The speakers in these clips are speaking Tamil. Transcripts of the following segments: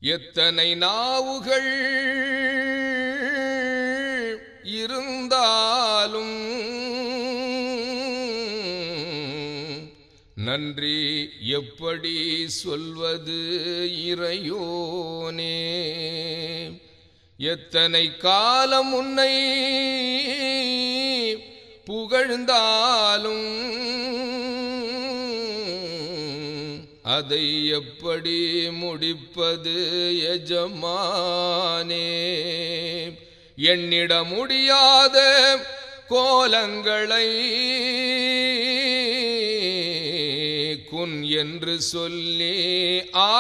எத்தனை நாவுகள் இருந்தாலும் நன்றி எப்படி சொல்வது இறையோனே. எத்தனை காலம் உன்னை புகழ்ந்தாலும் அதை எப்படி முடிப்பது எஜமானே. எண்ணிட முடியாத கோலங்களை குன் என்று சொல்லி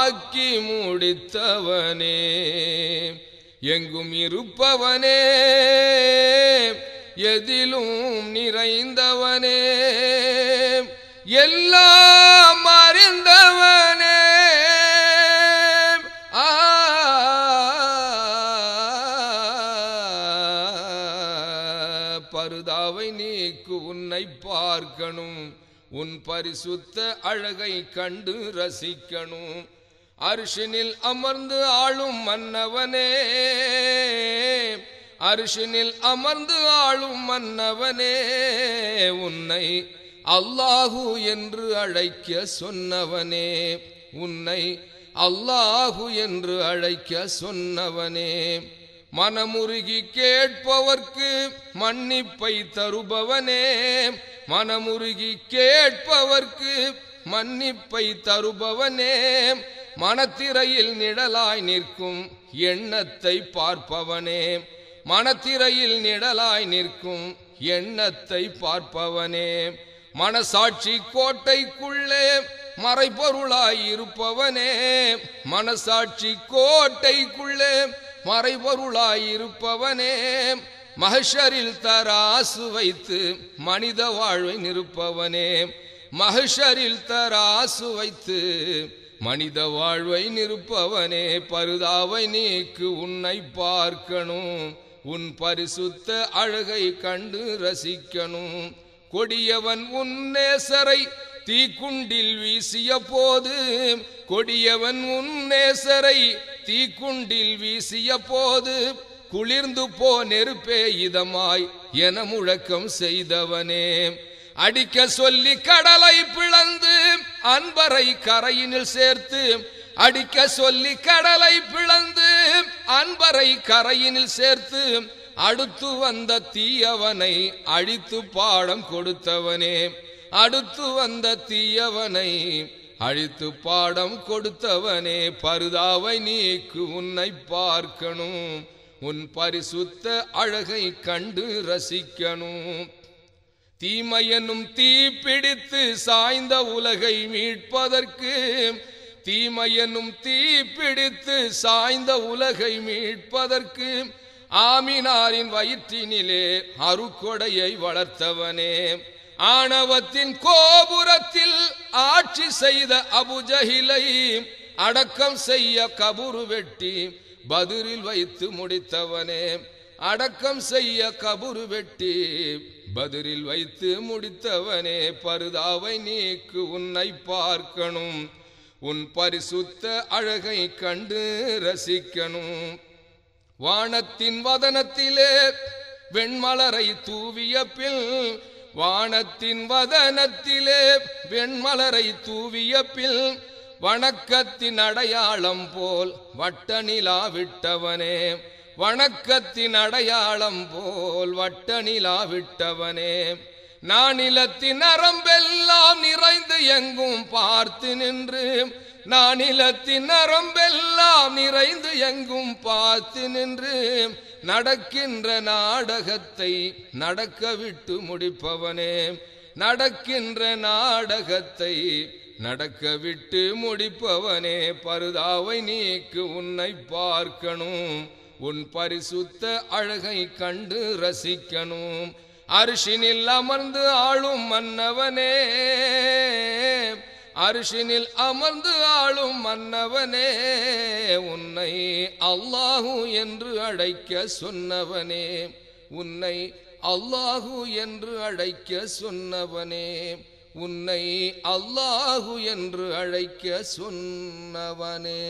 ஆக்கி முடித்தவனே. எங்கும் இருப்பவனே, எதிலும் நிறைந்தவனே, எல்லாம் அறிந்தவனே. பருதாவை நீக்கு உன்னை பார்க்கணும், உன் பரிசுத்த அழகை கண்டு ரசிக்கணும். அர்ஷினில் அமர்ந்து ஆளும் மன்னவனே, அர்ஷினில் அமர்ந்து ஆளும் மன்னவனே, உன்னை அல்லாஹு என்று அழைக்க சொன்னவனே, உன்னை அல்லாஹு என்று அழைக்க சொன்னவனே. மனமுருகி கேட்பவர்க்கு மன்னிப்பை தருபவனே, மனமுருகி கேட்பவர்க்கு மன்னிப்பை தருபவனே. மனத்திரையில் நிழலாய் நிற்கும் எண்ணத்தை பார்ப்பவனே, மனத்திரையில் நிழலாய் நிற்கும் எண்ணத்தை பார்ப்பவனே. மனசாட்சி கோட்டைக்குள்ளே மறைபொருளாய் இருப்பவனே, மனசாட்சி கோட்டைக்குள்ளே மறைபொருளாய் இருப்பவனே. மஹ்ஷரில் தராசு வைத்து மனித வாழ்வை நிறுப்பவனே, மஹ்ஷரில் தராசு வைத்து மனித வாழ்வை நிறுப்பவனே. பருதாவை நீக்கு உன்னை பார்க்கணும், உன் பரிசுத்த அழகை கண்டு ரசிக்கணும். கொடியவன் உன் நேசரை தீக்குண்டில் வீசிய போது, கொடியவன் உன் நேசரை தீக்குண்டில் வீசிய போது, குளிர்ந்து போ நெருப்பே இதமாய் என முழக்கம் செய்தவனே. அடிக்க சொல்லி கடலை பிளந்து அன்பரை கரையினில் சேர்த்து, அடிக்க சொல்லி கடலை பிளந்து அன்பரை கரையினில் சேர்த்து, அடுத்து வந்த தீயவனை அழித்து பாடம் கொடுத்தவனே, அடுத்து வந்த தீயவனை அழித்து பாடம் கொடுத்தவனே. பருதாவை நீக்கு உன்னை பார்க்கணும், உன் பரிசுத்த அழகை கண்டு ரசிக்கணும். தீமையெனும் தீ பிடித்து சாய்ந்த உலகை மீட்பதற்கு, தீமையெனும் தீ பிடித்து சாய்ந்த உலகை மீட்பதற்கு, ஆமினாரின் வயிற்றினிலே அருக்கொடையை வளர்த்தவனே. ஆணவத்தின் கோபுரத்தில் ஆட்சி செய்த அபுஜஹிலை அடக்கம் செய்ய கபுரு வெட்டி பதுரில் வைத்து முடித்தவனே, அடக்கம் செய்ய கபுரு வெட்டி பதுரில் வைத்து முடித்தவனே. பருதாவை நீக்கு உன்னை பார்க்கணும், உன் பரிசுத்த அழகை கண்டு ரசிக்கணும். வானத்தின் வதனத்திலே வெண்மலரை தூவிய பின், வானத்தின் வதனத்திலே வெண்மலரை தூவிய பின், வணக்கத்தின் அடையாளம் போல் வட்ட நிலா விட்டவனே, வணக்கத்தின் அடையாளம் போல் வட்ட நிலா விட்டவனே. நானிலத்தின் நரம்பெல்லாம் நிறைந்து எங்கும் பார்த்து நின்று, நானிலத்தின் நரம்பெல்லாம் நிறைந்து எங்கும் பார்த்து நின்று, நடக்கின்ற நாடகத்தை நடக்க விட்டு முடிப்பவனே, நடக்கின்ற நாடகத்தை நடக்க விட்டு முடிப்பவனே. பருதாவை நீக்கு உன்னை பார்க்கணும், உன் பரிசுத்த அழகை கண்டு ரசிக்கணும். அர்ஷினில் அமர்ந்து ஆளும் மன்னவனே, அர்ஷினில் அமர்ந்து ஆளும் மன்னவனே, உன்னை அல்லாஹு என்று அழைக்க சொன்னவனே, உன்னை அல்லாஹு என்று அழைக்க சொன்னவனே, உன்னை அல்லாஹு என்று அழைக்க சொன்னவனே.